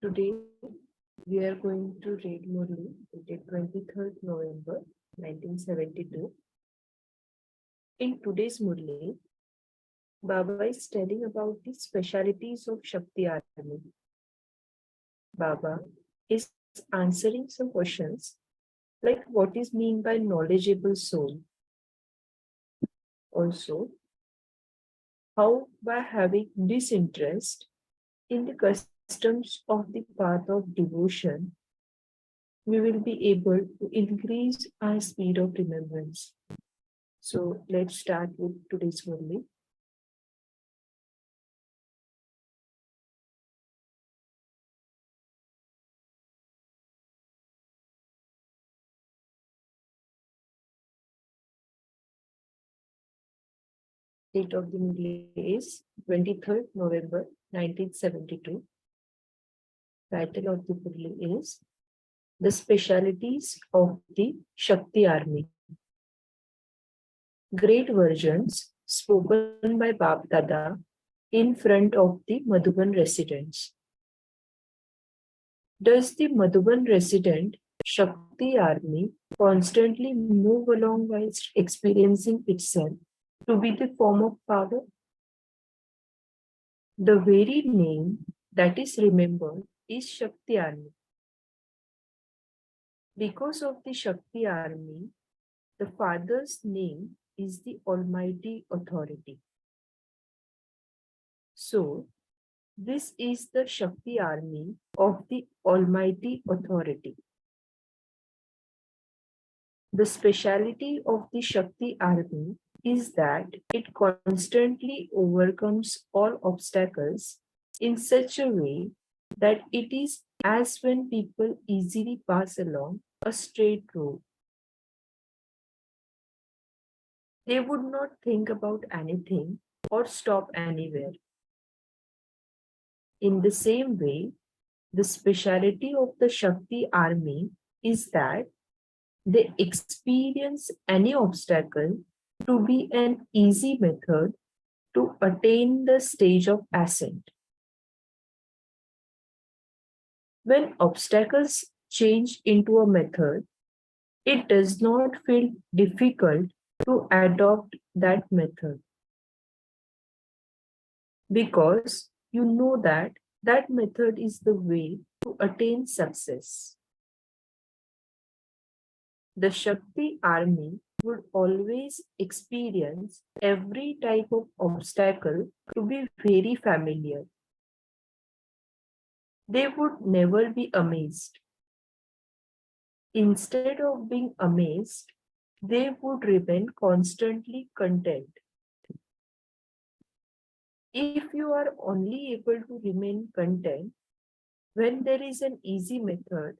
Today we are going to read Murli, dated 23rd November 1972. In today's Murli, Baba is telling about the specialities of Shakti Army. Baba is answering some questions like what is meant by knowledgeable soul. Also, how by having disinterest in the customs of the path of devotion, we will be able to increase our speed of remembrance. So let's start with today's Murli. Date of the Murli is 23rd November 1972. Title of the Murli is The Specialities of the Shakti Army. Great versions spoken by Bab Dada in front of the Madhuban residents. Does the Madhuban resident Shakti Army constantly move along whilst experiencing itself to be the form of power? The very name that is remembered is Shakti Army. Because of the Shakti Army, the Father's name is the Almighty Authority. So, this is the Shakti Army of the Almighty Authority. The speciality of the Shakti Army is that it constantly overcomes all obstacles in such a way that it is as when people easily pass along a straight road. They would not think about anything or stop anywhere. In the same way, the speciality of the Shakti Army is that they experience any obstacle to be an easy method to attain the stage of ascent. When obstacles change into a method, it does not feel difficult to adopt that method because you know that that method is the way to attain success. The Shakti Army would always experience every type of obstacle to be very familiar. They would never be amazed. Instead of being amazed, they would remain constantly content. If you are only able to remain content when there is an easy method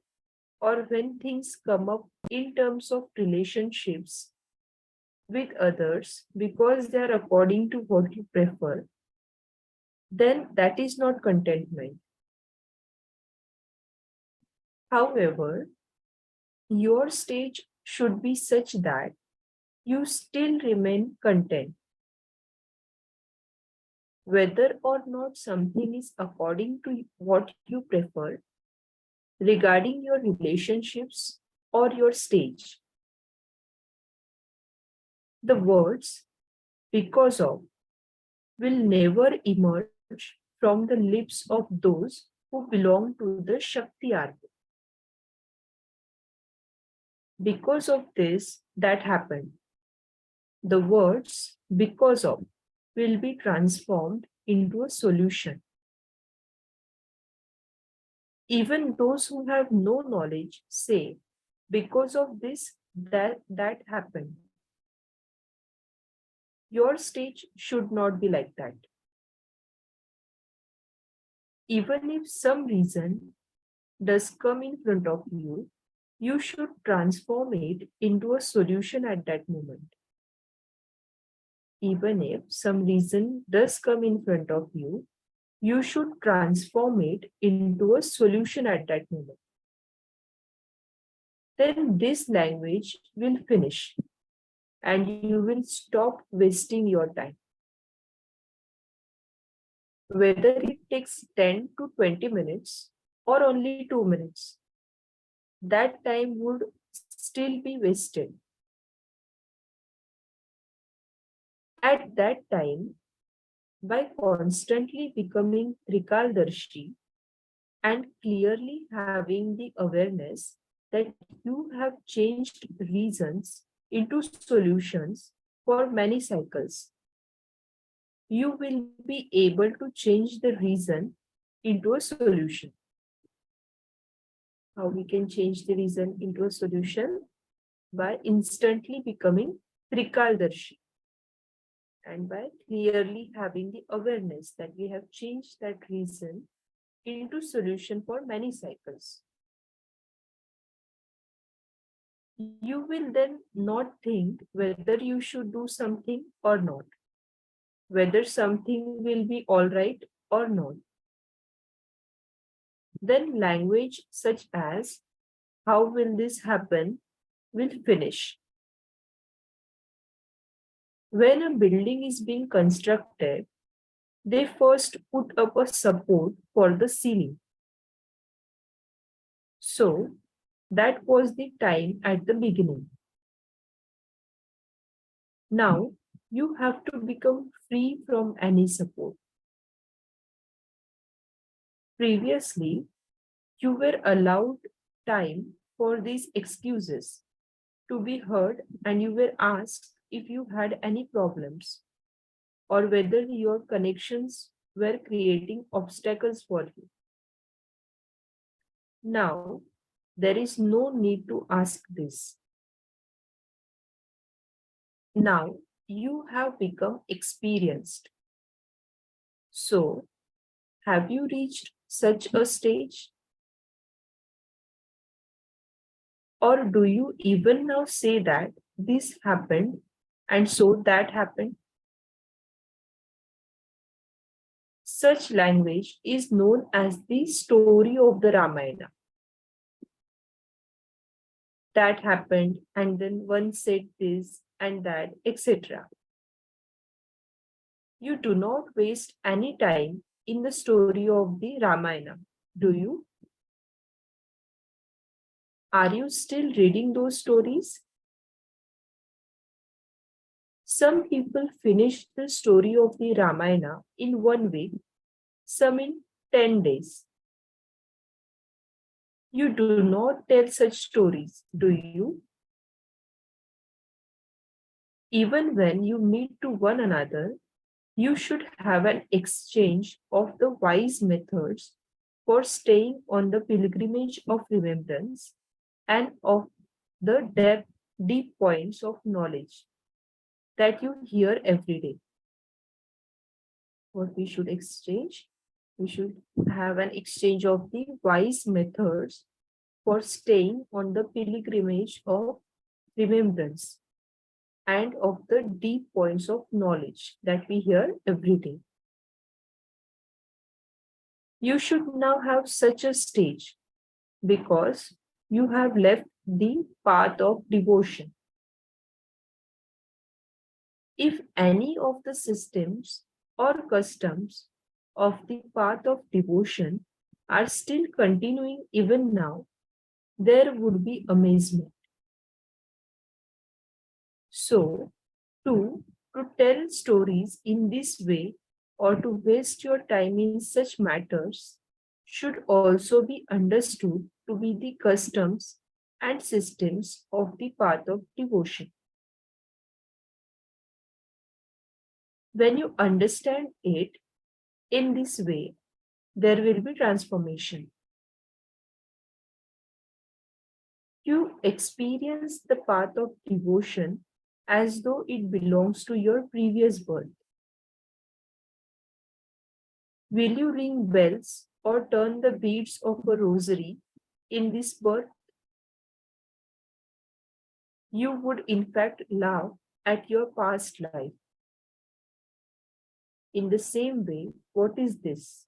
or when things come up in terms of relationships with others because they are according to what you prefer, then that is not contentment. However, your stage should be such that you still remain content. Whether or not something is according to what you prefer regarding your relationships or your stage. The words because of will never emerge from the lips of those who belong to the Shakti Army. Because of this, that happened. The words because of will be transformed into a solution. Even those who have no knowledge say, because of this, that happened. Your stage should not be like that. Even if some reason does come in front of you, you should transform it into a solution at that moment. Even if some reason does come in front of you, you should transform it into a solution at that moment. Then this language will finish and you will stop wasting your time. Whether it takes 10 to 20 minutes or only 2 minutes, that time would still be wasted. At that time, by constantly becoming Trikaldarshi and clearly having the awareness that you have changed reasons into solutions for many cycles, you will be able to change the reason into a solution. How we can change the reason into a solution? By instantly becoming Trikaldarshi and by clearly having the awareness that we have changed that reason into solution for many cycles. You will then not think whether you should do something or not, whether something will be all right or not. Then language such as how will this happen will finish. When a building is being constructed, they first put up a support for the ceiling. So that was the time at the beginning. Now you have to become free from any support. Previously, you were allowed time for these excuses to be heard, and you were asked if you had any problems or whether your connections were creating obstacles for you. Now, there is no need to ask this. Now, you have become experienced. So, have you reached such a stage? Or do you even now say that this happened and so that happened? Such language is known as the story of the Ramayana. That happened, and then one said this and that, etc. You do not waste any time in the story of the Ramayana, do you? Are you still reading those stories? Some people finish the story of the Ramayana in 1 week, some in 10 days. You do not tell such stories, do you? Even when you meet to one another, you should have an exchange of the wise methods for staying on the pilgrimage of remembrance and of the deep points of knowledge that you hear every day. What we should exchange? We should have an exchange of the wise methods for staying on the pilgrimage of remembrance and of the deep points of knowledge that we hear every day. You should now have such a stage because you have left the path of devotion. If any of the systems or customs of the path of devotion are still continuing even now, there would be amazement. So, to tell stories in this way or to waste your time in such matters should also be understood to be the customs and systems of the path of devotion. When you understand it in this way, there will be transformation. You experience the path of devotion as though it belongs to your previous birth. Will you ring bells or turn the beads of a rosary in this birth? You would in fact laugh at your past life. In the same way, what is this?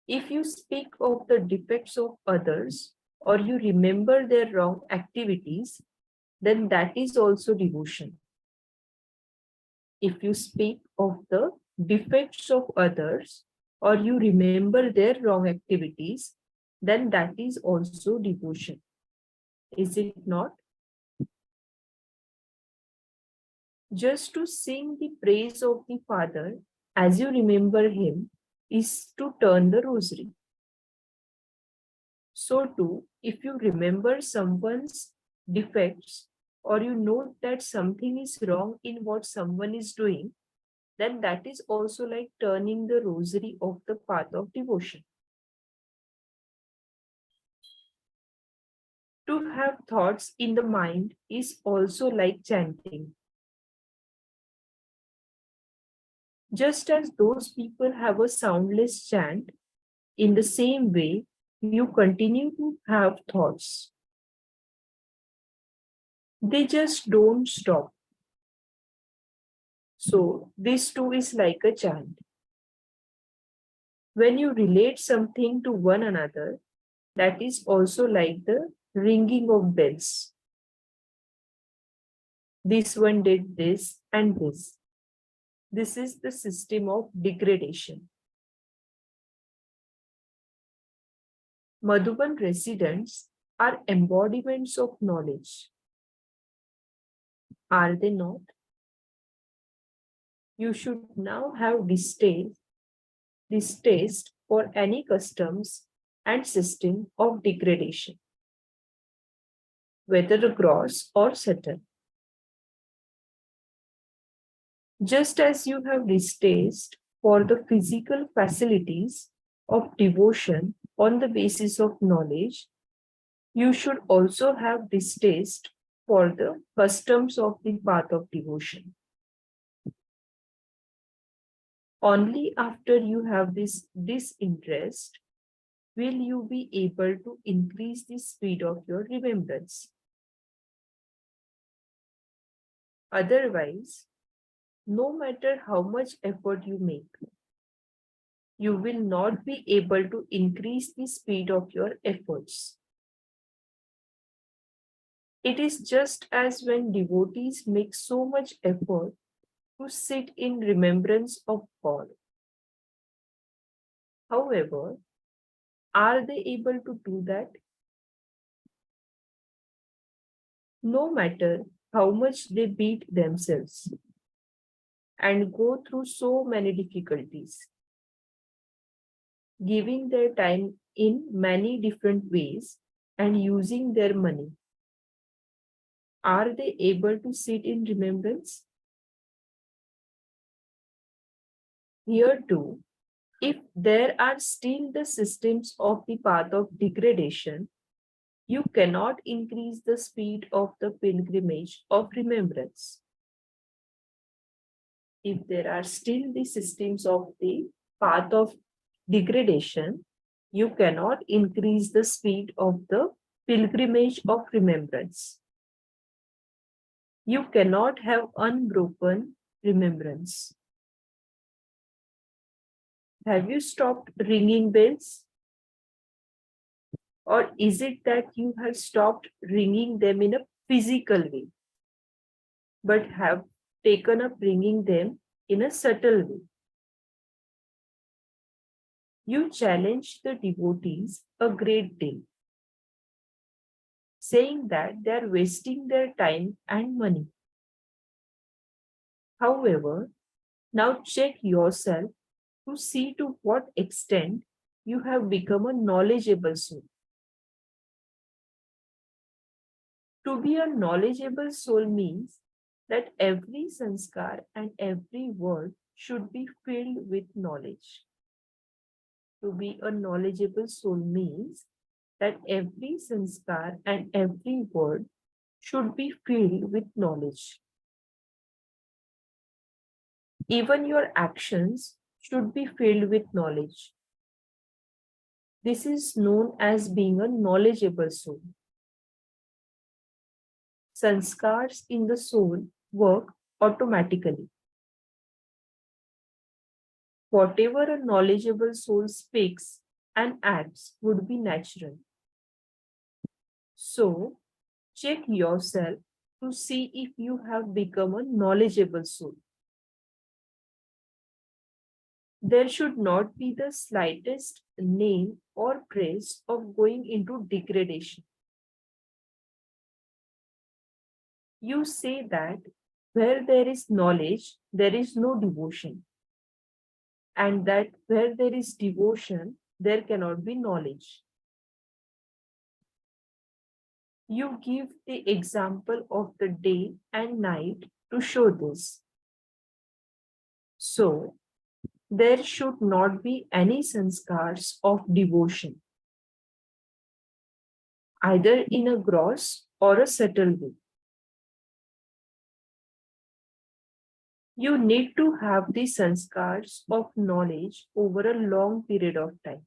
If you speak of the defects of others or you remember their wrong activities, then that is also devotion. If you speak of the defects of others or you remember their wrong activities, then that is also devotion. Is it not? Just to sing the praise of the Father as you remember him is to turn the rosary. So too, if you remember someone's defects or you note that something is wrong in what someone is doing, then that is also like turning the rosary of the path of devotion. To have thoughts in the mind is also like chanting. Just as those people have a soundless chant, in the same way, you continue to have thoughts. They just don't stop. So, this too is like a chant. When you relate something to one another, that is also like the ringing of bells. This one did this and this. This is the system of degradation. Madhuban residents are embodiments of knowledge. Are they not? You should now have distaste for any customs and system of degradation, whether gross or subtle. Just as you have distaste for the physical facilities of devotion on the basis of knowledge, you should also have distaste for the customs of the path of devotion. Only after you have this disinterest will you be able to increase the speed of your remembrance. Otherwise, no matter how much effort you make, you will not be able to increase the speed of your efforts. It is just as when devotees make so much effort to sit in remembrance of God. However, are they able to do that? No matter how much they beat themselves and go through so many difficulties, giving their time in many different ways and using their money, are they able to sit in remembrance? Here too, if there are still the systems of the path of degradation, you cannot increase the speed of the pilgrimage of remembrance. If there are still the systems of the path of degradation, you cannot increase the speed of the pilgrimage of remembrance. You cannot have unbroken remembrance. Have you stopped ringing bells? Or is it that you have stopped ringing them in a physical way, but have taken up ringing them in a subtle way? You challenge the devotees a great deal, saying that they are wasting their time and money. However, now check yourself to see to what extent you have become a knowledgeable soul. To be a knowledgeable soul means that every sanskar and every word should be filled with knowledge. To be a knowledgeable soul means that every sanskar and every word should be filled with knowledge. Even your actions should be filled with knowledge. This is known as being a knowledgeable soul. Sanskars in the soul work automatically. Whatever a knowledgeable soul speaks and acts would be natural. So, check yourself to see if you have become a knowledgeable soul. There should not be the slightest name or trace of going into degradation. You say that where there is knowledge, there is no devotion, and that where there is devotion, there cannot be knowledge. You give the example of the day and night to show this. So, there should not be any sanskars of devotion, either in a gross or a subtle way. You need to have the sanskars of knowledge over a long period of time.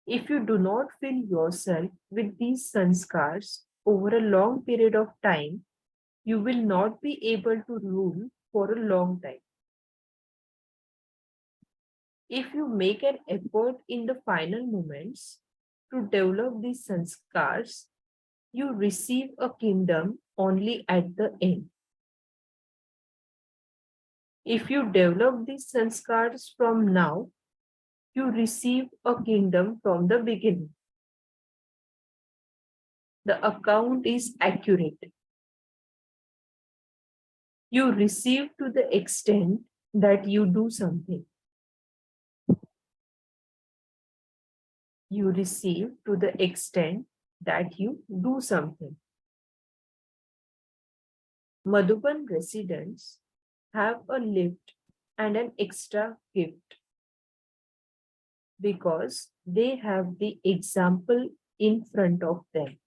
If you do not fill yourself with these sanskars over a long period of time, you will not be able to rule for a long time. If you make an effort in the final moments to develop these sanskars, you receive a kingdom only at the end. If you develop these sanskars from now, you receive a kingdom from the beginning. The account is accurate. You receive to the extent that you do something. You receive to the extent that you do something. Madhuban residents have a lift and an extra gift because they have the example in front of them.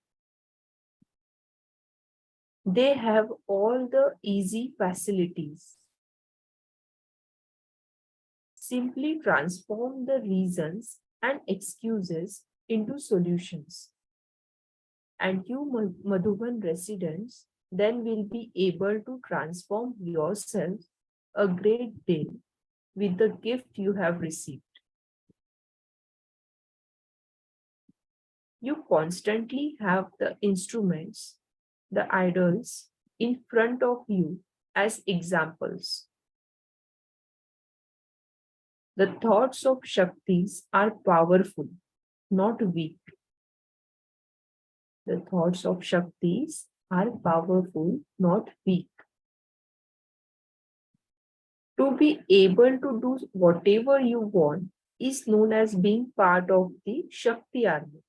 They have all the easy facilities. Simply transform the reasons and excuses into solutions. And you Madhuban residents then will be able to transform yourself a great deal with the gift you have received. You constantly have the instruments, the idols in front of you as examples. The thoughts of shaktis are powerful, not weak. The thoughts of shaktis are powerful, not weak. To be able to do whatever you want is known as being part of the Shakti army.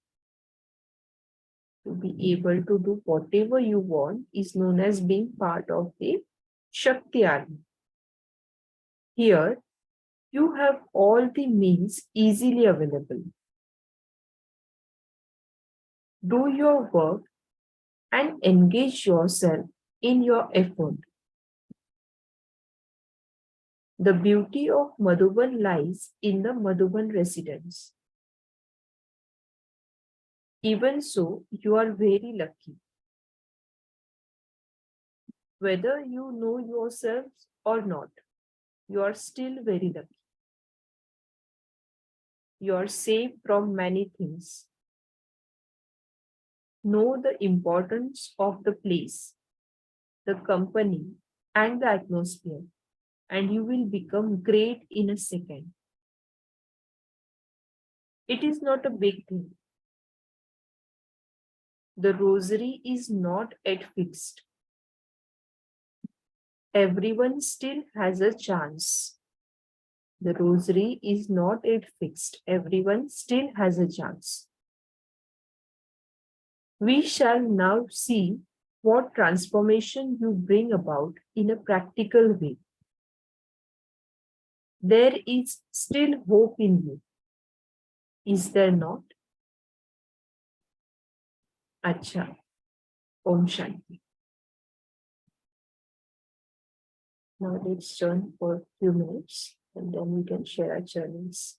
To be able to do whatever you want is known as being part of the Shakti army. Here, you have all the means easily available. Do your work and engage yourself in your effort. The beauty of Madhuban lies in the Madhuban residents. Even so, you are very lucky. Whether you know yourselves or not, you are still very lucky. You are safe from many things. Know the importance of the place, the company, and the atmosphere, and you will become great in a second. It is not a big thing. The rosary is not yet fixed. Everyone still has a chance. The rosary is not yet fixed. Everyone still has a chance. We shall now see what transformation you bring about in a practical way. There is still hope in you. Is there not? Acha. Om Shanti. Now let's churn for a few minutes and then we can share our churnings.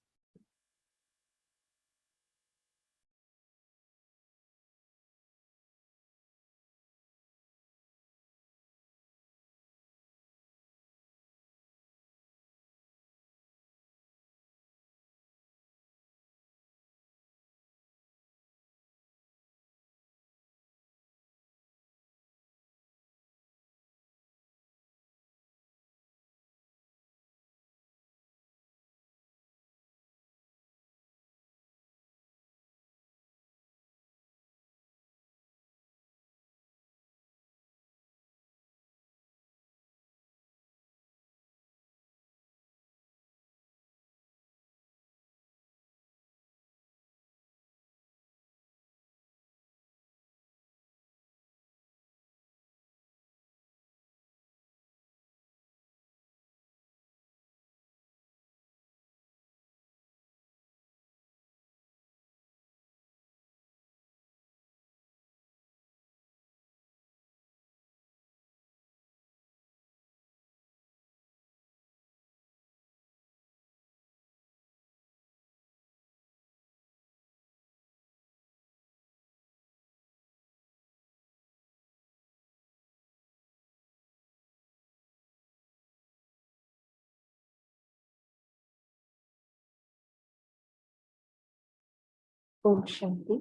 Om Shanti.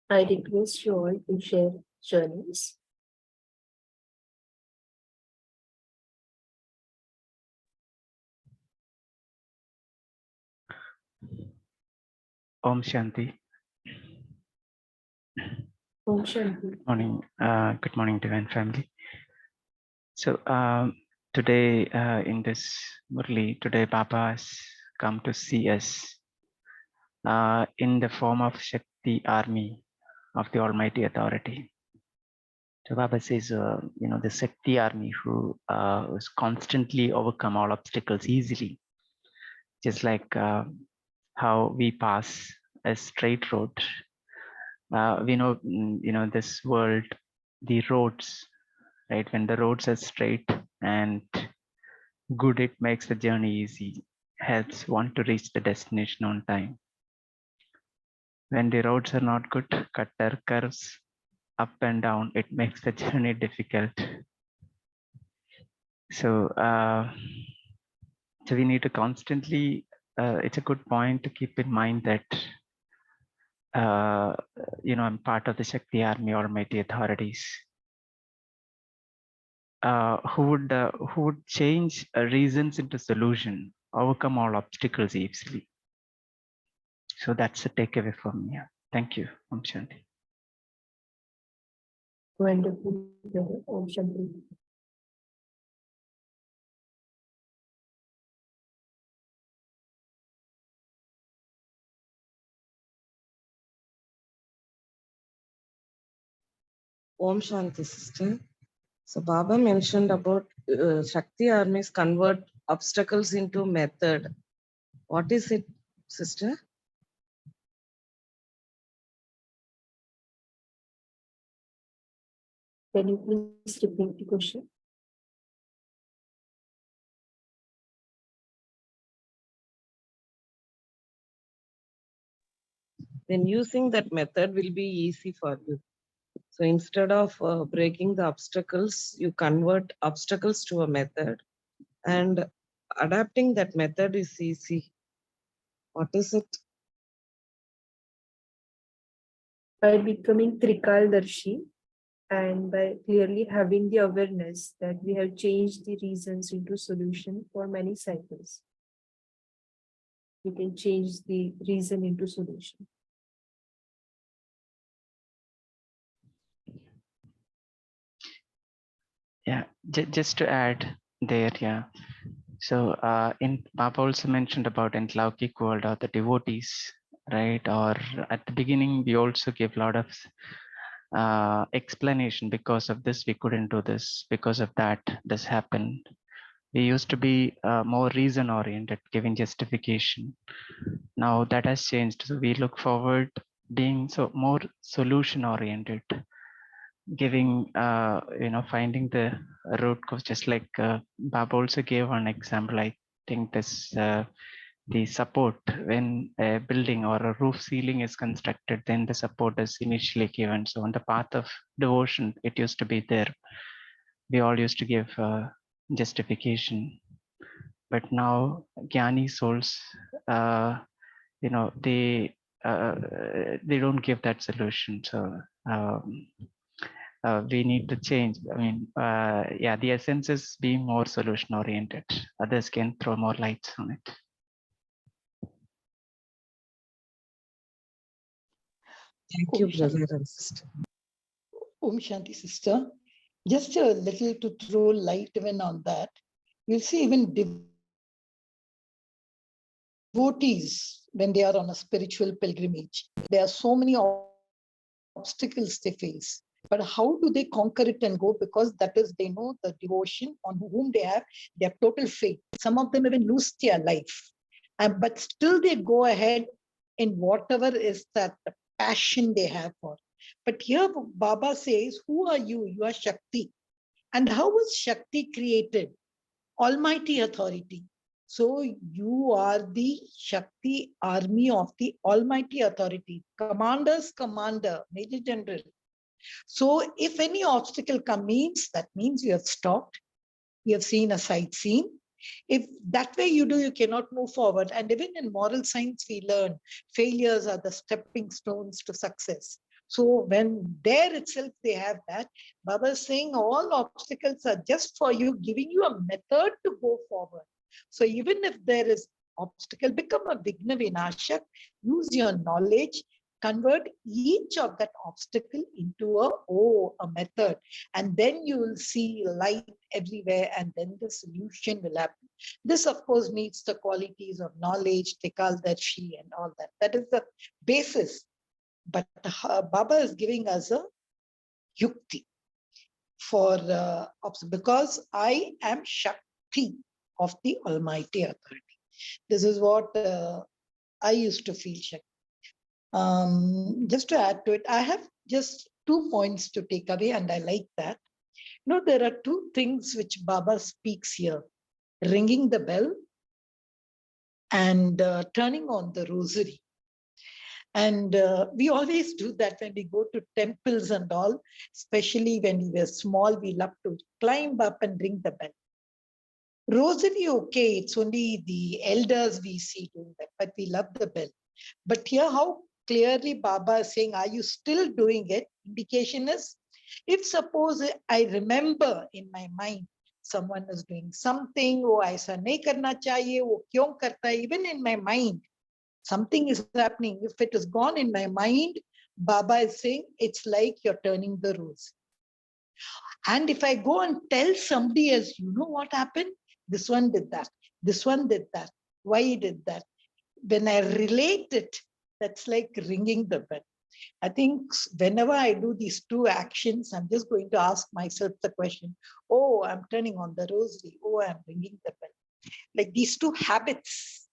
I request you all to share journals. Om Shanti. Om Shanti. Morning. Good morning, Divine Family. So today in this Murli, today Baba has come to see us in the form of Shakti army of the Almighty Authority. So Baba says, the Shakti army who is constantly overcome all obstacles easily, just like how we pass a straight road. We know, this world, the roads, right? When the roads are straight and good, it makes the journey easy, helps one to reach the destination on time. When the roads are not good, cutter curves up and down, it makes the journey difficult. So, so we need to constantly, it's a good point to keep in mind that, I'm part of the Shakti Army, Almighty Authorities. Who would change reasons into solution, overcome all obstacles easily. So that's the takeaway for me. Thank you. Om Shanti. Wonderful. Om Shanti. Om Shanti, sister. So Baba mentioned about Shakti armies convert obstacles into method. What is it, sister? Can you please repeat the question? Then using that method will be easy for you. So instead of breaking the obstacles, you convert obstacles to a method, and adapting that method is easy. What is it? By becoming Trikaldarshi and by clearly having the awareness that we have changed the reasons into solution for many cycles. We can change the reason into solution. Yeah, just to add there, yeah. So in Baba also mentioned about in Laukik world or the devotees, right? Or at the beginning, we also gave a lot of explanation. Because of this, we couldn't do this. Because of that, this happened. We used to be more reason oriented, giving justification. Now that has changed. So we look forward being so more solution oriented, giving finding the root cause. Just like Bab also gave one example. I think this the support when a building or a roof ceiling is constructed, then the support is initially given. So on the path of devotion, it used to be there. We all used to give justification, but now Jnani souls, they don't give that solution. So we need to change. I mean, the essence is being more solution oriented. Others can throw more lights on it. Thank you, brother and sister. Om Shanti, sister. Just a little to throw light even on that. You'll see even devotees, when they are on a spiritual pilgrimage, there are so many obstacles they face. But how do they conquer it and go? Because that is, they know the devotion on whom they have their total faith. Some of them even lose their life. But still they go ahead in whatever is that passion they have for. But here Baba says, who are you? You are Shakti. And how was Shakti created? Almighty authority. So you are the Shakti army of the Almighty authority. Commander's commander, Major General. So if any obstacle comes, that means you have stopped. You have seen a sightseeing. If that way you do, you cannot move forward. And even in moral science, we learn failures are the stepping stones to success. So when there itself they have that, Baba is saying all obstacles are just for you, giving you a method to go forward. So even if there is obstacle, become a Vigna Vinashak, use your knowledge, convert each of that obstacle into a method, and then you will see light everywhere, and then the solution will happen. This, of course, needs the qualities of knowledge, Tekaldarshi, and all that. That is the basis. But Baba is giving us a yukti for because I am Shakti of the Almighty Authority. This is what I used to feel, Shakti. Just to add to it, I have just 2 points to take away, and I like that. There are 2 things which Baba speaks here: ringing the bell and turning on the rosary. And we always do that when we go to temples and all, especially when we were small, we love to climb up and ring the bell. Rosary, okay, it's only the elders we see doing that, but we love the bell. But here, how clearly Baba is saying, are you still doing it? Indication is, if suppose I remember in my mind, someone is doing something, oh, aisa nahi karna chahiye, oh, kyun karta hai, even in my mind, something is happening. If it is gone in my mind, Baba is saying, it's like you're turning the rose. And if I go and tell somebody else, you know what happened? This one did that. This one did that. Why he did that? When I relate it, that's like ringing the bell. I think whenever I do these 2 actions, I'm just going to ask myself the question, oh, I'm turning on the rosary. Oh, I'm ringing the bell. Like these 2 habits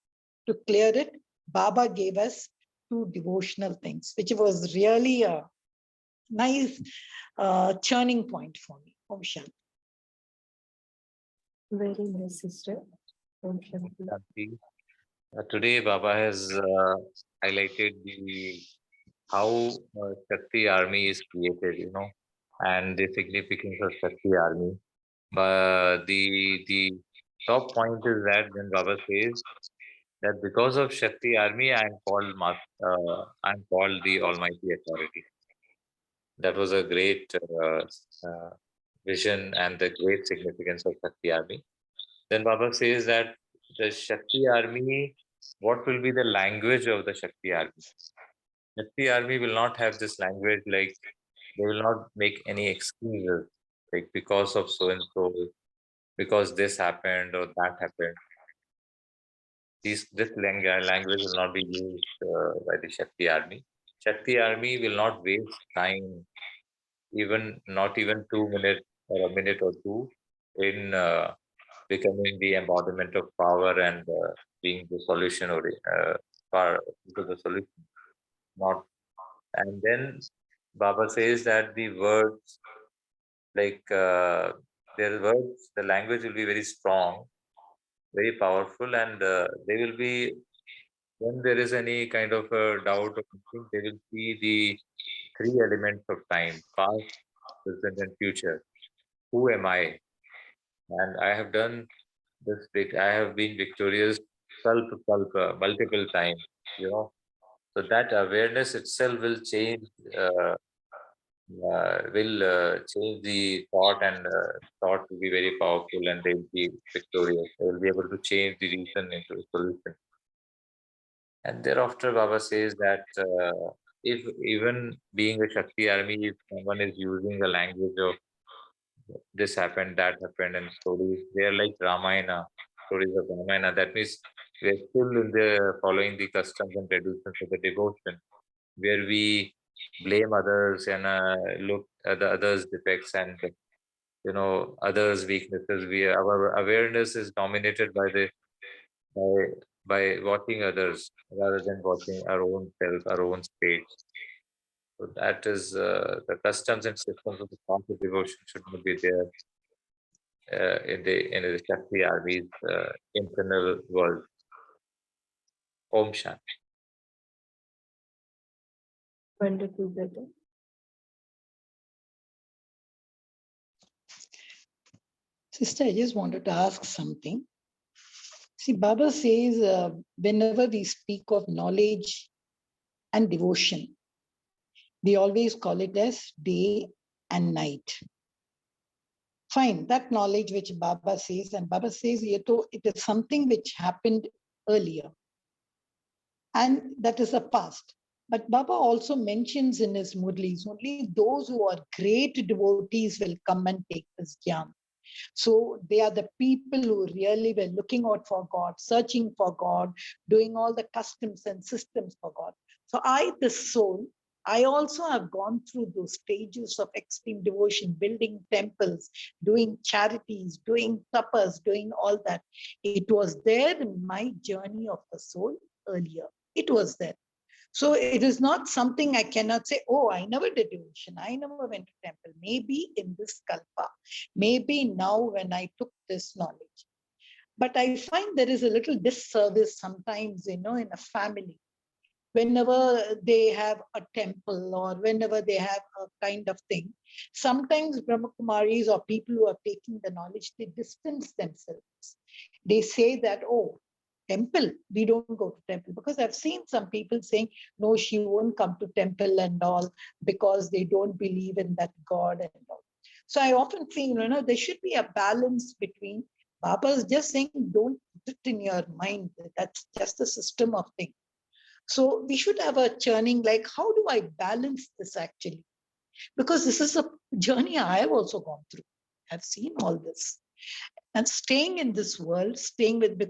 to clear it, Baba gave us 2 devotional things, which was really a nice churning point for me. Om Shanti. Very nice, sister. Om Shanti. Shakti. Today, Baba has highlighted how Shakti Army is created, and the significance of Shakti Army. But the top point is that when Baba says that because of Shakti Army, I'm called the Almighty Authority. That was a great vision and the great significance of Shakti Army. Then Baba says that the Shakti Army, what will be the language of the Shakti Army? Shakti Army will not have this language, like they will not make any excuses, like because of so and so, because this happened or that happened. This language will not be used by the Shakti Army. Shakti Army will not waste time, not even 2 minutes or a minute or 2, in becoming the embodiment of power and being the solution or far to the solution. Not, and then Baba says that the words, like their words, the language will be very strong, very powerful, and they will be, when there is any kind of a doubt or something, they will see the 3 elements of time: past, present, and future. Who am I? And I have done this. I have been victorious multiple times. So that awareness itself will change. Will change the thought, and thought will be very powerful, and they will be victorious. They will be able to change the reason into a solution. And thereafter, Baba says that if even being a Shakti army, if someone is using the language of this happened, that happened, and stories, they are like Ramayana, stories of Ramayana. That means we are still in the following the customs and traditions of the devotion, where we blame others and look at the others' defects and others' weaknesses. Our awareness is dominated by by watching others rather than watching our own self, our own state. So that is the customs and systems of the path of devotion should not be there in the Shakti army's internal world. Om Shanti. Wonderful, brother. Sister, I just wanted to ask something. See, Baba says whenever we speak of knowledge and devotion, we always call it as day and night. Fine, that knowledge which Baba says, and Baba says it is something which happened earlier, and that is the past. But Baba also mentions in his Murlis, only those who are great devotees will come and take this jnana. So they are the people who really were looking out for God, searching for God, doing all the customs and systems for God. So I, the soul, I also have gone through those stages of extreme devotion, building temples, doing charities, doing tapas, doing all that. It was there in my journey of the soul earlier. It was there. So it is not something I cannot say, oh, I never did devotion. I never went to temple. Maybe in this kalpa, maybe now when I took this knowledge. But I find there is a little disservice sometimes, in a family. Whenever they have a temple or whenever they have a kind of thing, sometimes Brahma Kumaris or people who are taking the knowledge, they distance themselves. They say that, oh, temple, we don't go to temple. Because I've seen some people saying, no, she won't come to temple and all because they don't believe in that God and all. So I often feel, there should be a balance between Baba's just saying, don't put it in your mind. That's just the system of things. So we should have a churning, like, how do I balance this actually? Because this is a journey I have also gone through. I've seen all this. And staying in this world, staying with,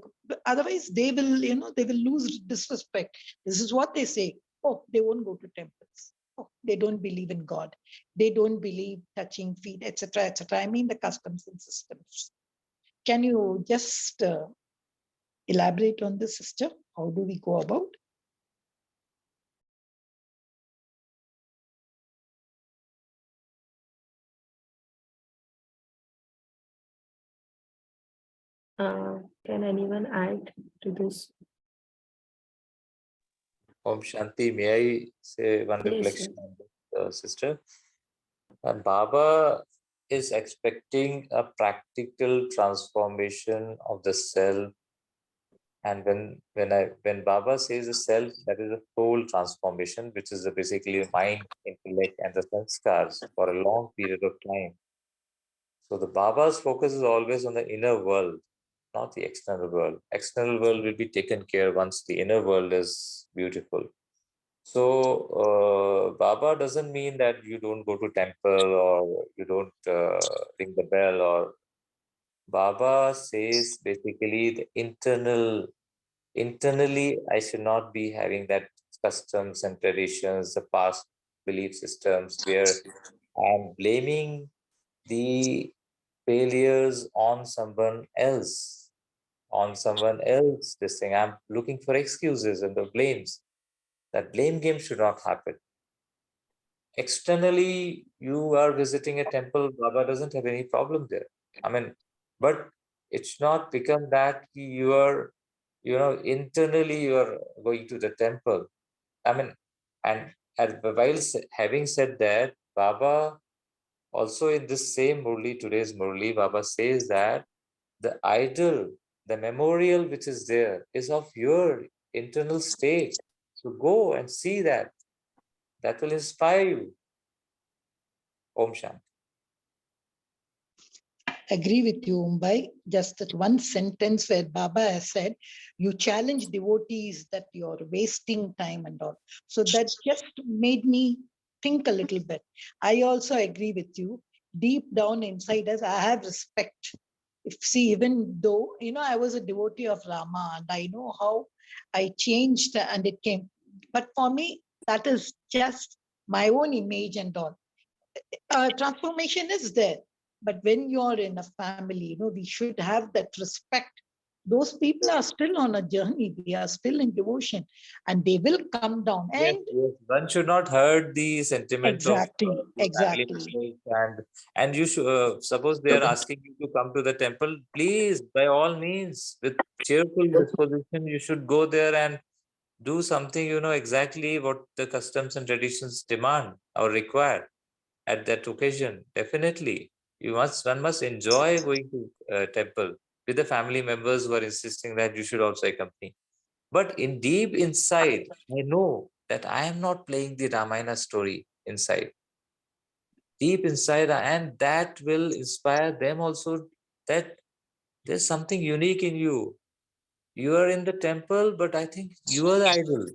otherwise they will, they will lose disrespect. This is what they say. Oh, they won't go to temples. Oh, they don't believe in God. They don't believe touching feet, etc., etc. I mean the customs and systems. Can you just elaborate on this, sister? How do we go about? Can anyone add to this? Om Shanti, may I say one Yes, reflection on this, sister? Baba is expecting a practical transformation of the self. And when Baba says the self, that is a soul transformation, which is basically mind, intellect, and the sanskars for a long period of time. So the Baba's focus is always on the inner world, not the external world. External world will be taken care once the inner world is beautiful. So Baba doesn't mean that you don't go to temple or you don't ring the bell. Or Baba says basically the internally I should not be having that customs and traditions, the past belief systems where I'm blaming the failures on someone else. This thing, I'm looking for excuses and the blames. That blame game should not happen. Externally, you are visiting a temple, Baba doesn't have any problem there. I mean, but it's not become that you are, internally you are going to the temple. I mean, and while having said that, Baba also in this same Murli, today's Murli, Baba says that the idol, the memorial which is there is of your internal state. So go and see that. That will inspire you. Om Shanti. Agree with you, Mumbai. Just that one sentence where Baba has said, you challenge devotees that you're wasting time and all. So that just made me think a little bit. I also agree with you. Deep down inside us, I have respect. See, even though, I was a devotee of Rama and I know how I changed and it came. But for me, that is just my own image and all. Transformation is there. But when you're in a family, we should have that respect. Those people are still on a journey. They are still in devotion and they will come down. Yes, And yes. One should not hurt the sentiment exactly, of the family exactly. members. And you should, suppose they are asking you to come to the temple, please, by all means, with cheerful disposition, you should go there and do something, exactly what the customs and traditions demand or require at that occasion. Definitely. One must enjoy going to temple. with the family members who are insisting that you should also accompany. But in deep inside, I know that I am not playing the Ramayana story inside. Deep inside, and that will inspire them also, that there's something unique in you. You are in the temple, but I think you are the idol.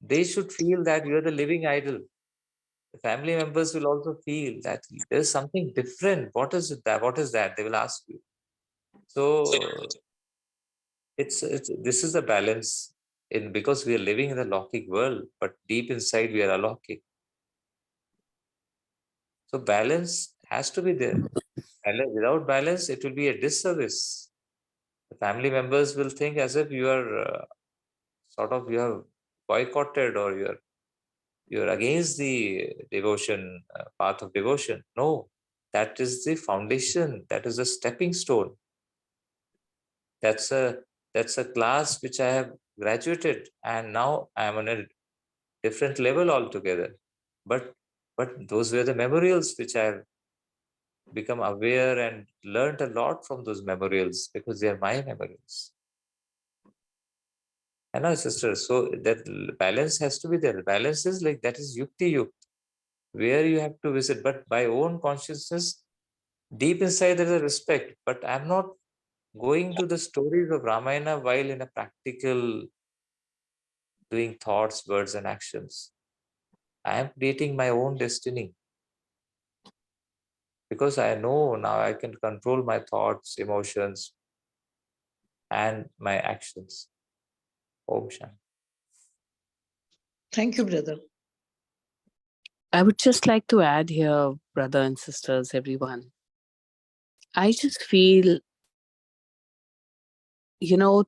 They should feel that you are the living idol. The family members will also feel that there's something different. What is it that? What is that? They will ask you. So it's this is a balance in, because we are living in a Lockic world, but deep inside we are alokik. So balance has to be there. Without balance, it will be a disservice. The family members will think as if you are you have boycotted, or you're against the devotion, path of devotion. No, that is the foundation. That is a stepping stone. That's a class which I have graduated, and now I am on a different level altogether. But those were the memorials which I have become aware and learned a lot from those memorials, because they are my memorials. I know, sister. So that balance has to be there. Balance is like, that is yukti yukt, where you have to visit. But by own consciousness, deep inside there is a respect. But I'm not going to the stories of Ramayana while in a practical doing thoughts, words, and actions. I am creating my own destiny, because I know now I can control my thoughts, emotions, and my actions. Om Shanti. Thank you, brother. I would just like to add here, brother and sisters, everyone. I just feel,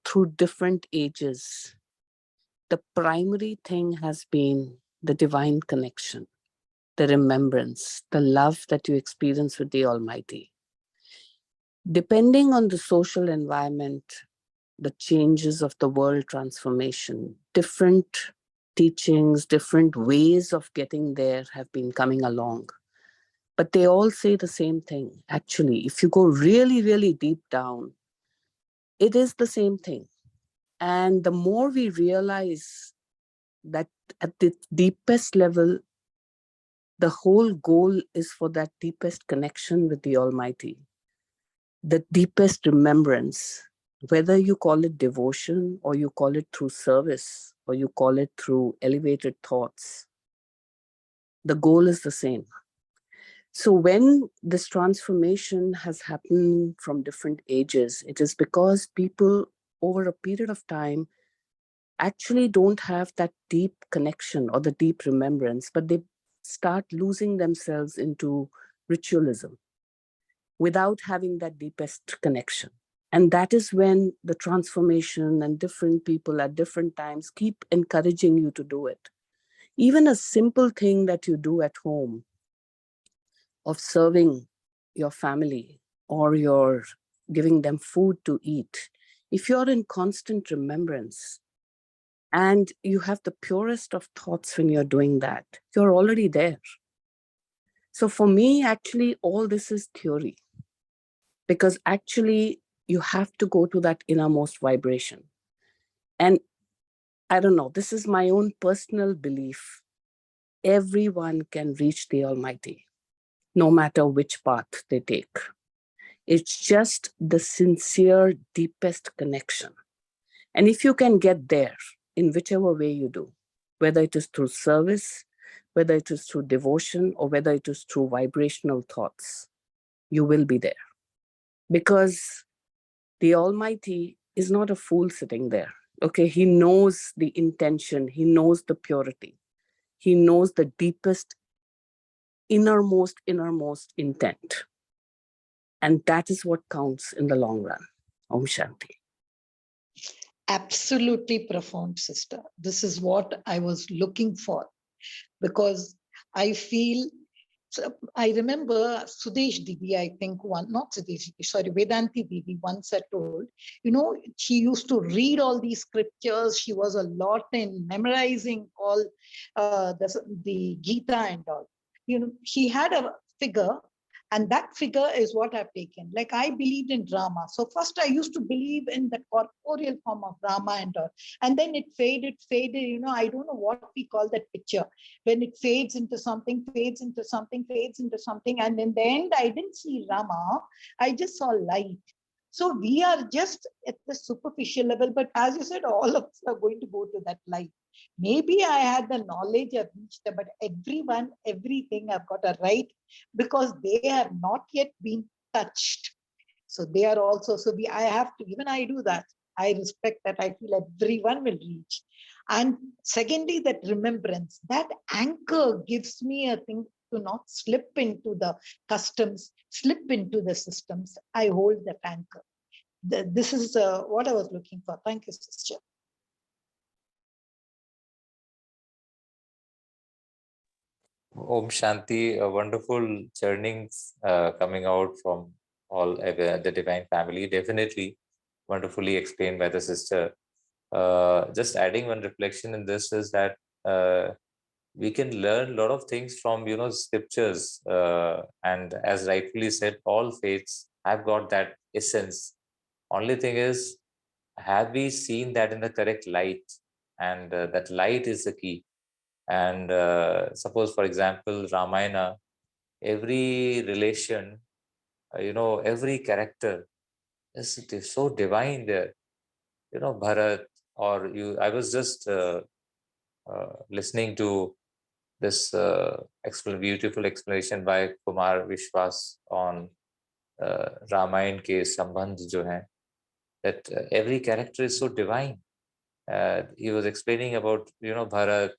through different ages, the primary thing has been the divine connection, the remembrance, the love that you experience with the Almighty. Depending on the social environment, the changes of the world transformation, different teachings, different ways of getting there have been coming along. But they all say the same thing. Actually, if you go really, really deep down, it is the same thing. And the more we realize that at the deepest level, the whole goal is for that deepest connection with the Almighty, the deepest remembrance, whether you call it devotion, or you call it through service, or you call it through elevated thoughts, the goal is the same. So when this transformation has happened from different ages, it is because people over a period of time actually don't have that deep connection or the deep remembrance, but they start losing themselves into ritualism without having that deepest connection. And that is when the transformation and different people at different times keep encouraging you to do it. Even a simple thing that you do at home of serving your family, or you're giving them food to eat, if you're in constant remembrance and you have the purest of thoughts when you're doing that, you're already there. So for me, actually, all this is theory, because actually you have to go to that innermost vibration. And I don't know, this is my own personal belief. Everyone can reach the Almighty, no matter which path they take. It's just the sincere, deepest connection. And if you can get there in whichever way you do, whether it is through service, whether it is through devotion, or whether it is through vibrational thoughts, you will be there. Because the Almighty is not a fool sitting there. Okay, He knows the intention, He knows the purity, He knows the deepest, innermost intent. And that is what counts in the long run. Om Shanti. Absolutely profound, sister. This is what I was looking for, because I feel, so I remember Sudesh Didi, I think not Sudesh Didi, sorry, Vedanti Didi once had told, she used to read all these scriptures. She was a lot in memorizing all the Gita and all. She had a figure, And that figure is what I've taken. Like I believed in Rama. So first I used to believe in the corporeal form of Rama and then it faded, I don't know what we call that picture. When it fades into something, fades into something, fades into something. And in the end, I didn't see Rama. I just saw light. So we are just at the superficial level, but as you said, all of us are going to go to that light. Maybe I had the knowledge, I've reached there, but everyone, everything I've got a right because they have not yet been touched. So they are also, I have to, even I do that. I respect that. I feel everyone will reach. And secondly, that remembrance, that anchor gives me a thing to not slip into the customs, slip into the systems. I hold that anchor. This is what I was looking for. Thank you, sister. Om Shanti, a wonderful churnings coming out from all the divine family. Definitely wonderfully explained by the sister. Just adding one reflection in this is that we can learn a lot of things from scriptures, and as rightfully said, all faiths have got that essence. Only thing is, have we seen that in the correct light? And that light is the key. And suppose, for example, Ramayana, every relation, every character is so divine there. Bharat, or you. I was just listening to this beautiful explanation by Kumar Vishwas on Ramayana ke sambandh jo hai, that every character is so divine. He was explaining about Bharat,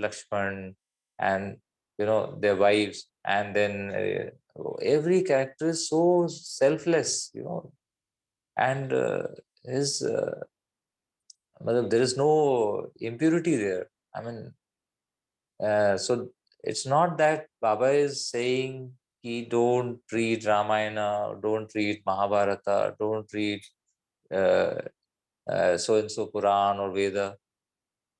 Lakshman, and their wives, and then every character is so selfless, and his there is no impurity there. I mean, so it's not that Baba is saying he don't read Ramayana, don't read Mahabharata, don't read so and so Quran or Veda.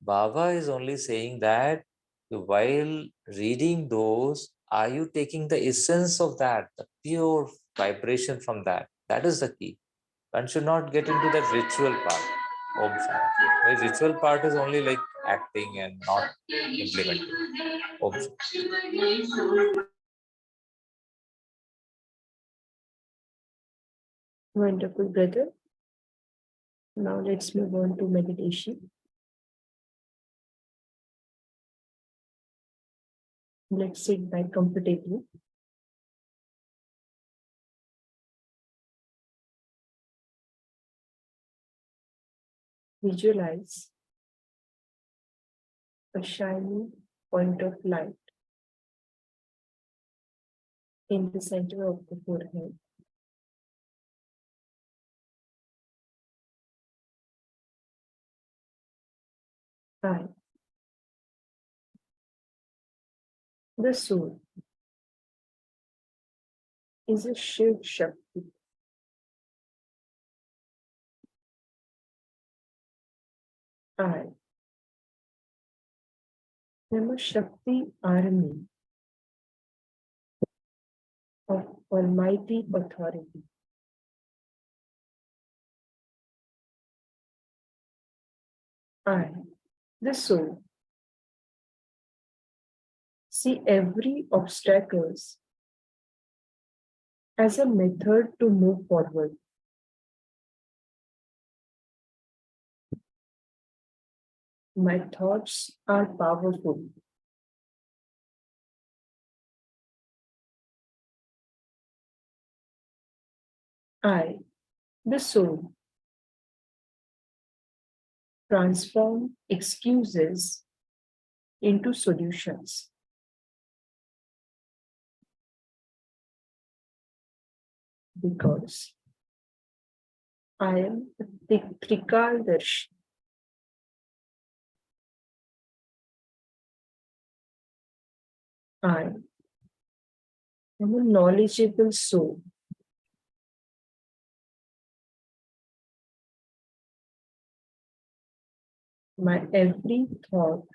Baba is only saying that while reading those, are you taking the essence of that, the pure vibration from that? That is the key. One should not get into that ritual part. Om Shanti. The ritual part is only like acting and not implementing. Om Shanti. Wonderful, brother. Now let's move on to meditation. Let's sit back comfortably. Visualize a shining point of light in the center of the forehead. I, the soul, is a Shiv Shakti. I am a Shakti army of almighty authority. I, the soul, see every obstacles as a method to move forward. My thoughts are powerful. I, the soul, transform excuses into solutions. Because I am the Trikaldarshi. I am a knowledgeable soul. My every thought,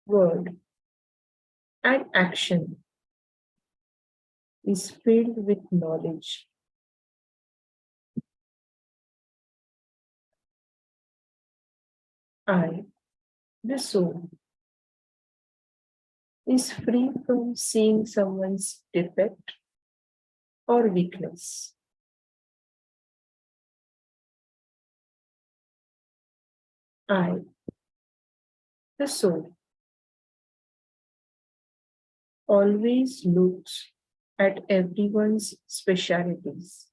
word, and action is filled with knowledge. I, the soul, is free from seeing someone's defect or weakness. I, the soul, always looks at everyone's specialities.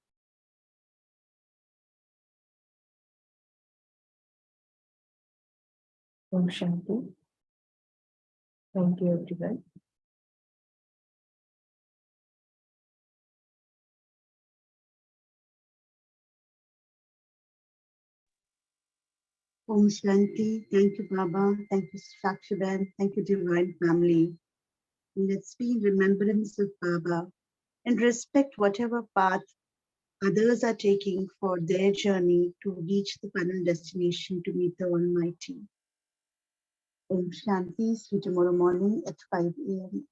Om Shanti. Thank you, everyone. Om Shanti. Thank you, Baba. Thank you, Shakshaban. Thank you, Divine Family. Let's be in remembrance of Baba and respect whatever path others are taking for their journey to reach the final destination to meet the Almighty. Om Shanti. See you tomorrow morning at 5 a.m.